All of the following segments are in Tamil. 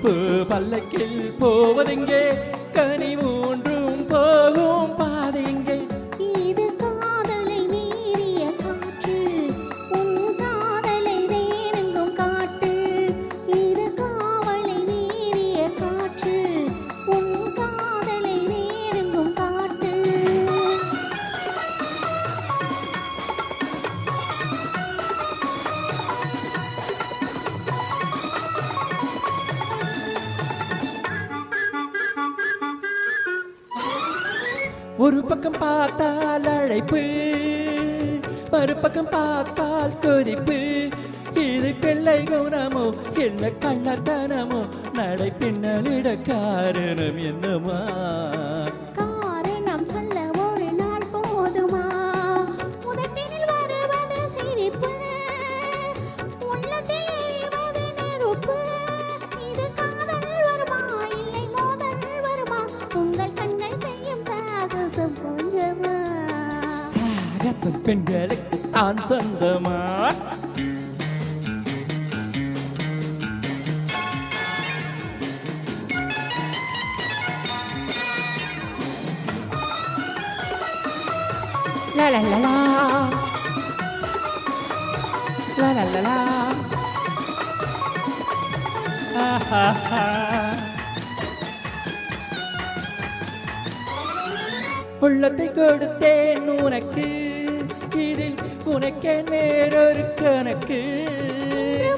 பூ பல்லக்கில் போவதெங்கே கனி மூன்றும் போகும் பாதை எங்கே இது காதலை மீறிய காற்று உன் காதலை வேறெங்கும் காட்டு இது காவலை மீறிய காற்று உன் காதலை வேறெங்கும் காட்டு ஒரு பக்கம் பார்த்தால் அழைப்பு மறுபக்கம் பார்த்தால் கொதிப்பு இது பிள்ளை குணமோ என்ன கள்ளத்தனமோ நடை பின்னலிட காரணம் என்னமா காரணம் சொல்ல ஒரு நாள் போதுமா உதட்டினில் வருவது சிரிப்பு உள்ளத்தில் எரிவது நெருப்பு இது காதல் வருமா இல்லை மோதல் வருமா உங்கள் கண்கள் செய்யும் சாகசம் கொஞ்சமா சாகசம் பெண்களுக்கு தான் சொந்தமா La la la la La la la la Ha ha ha உள்ளத்தை கொடுத்தேன் உனக்கு இதில் உனக்கே வேறொரு கணக்கு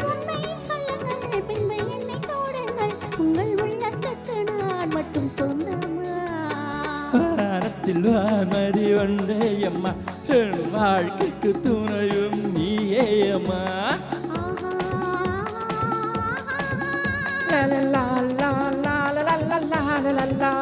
உண்மை சொல்லுங்கள் பின்பு என்னை தோடுங்கள் உங்கள் உள்ளத்துக்கு நான் மட்டும் சொந்தமா வானத்தில் வான்மதி ஒன்றே அம்மா என் வாழ்க்கைக்கு துணையும் நீயே அம்மா la la la la la la la la la la la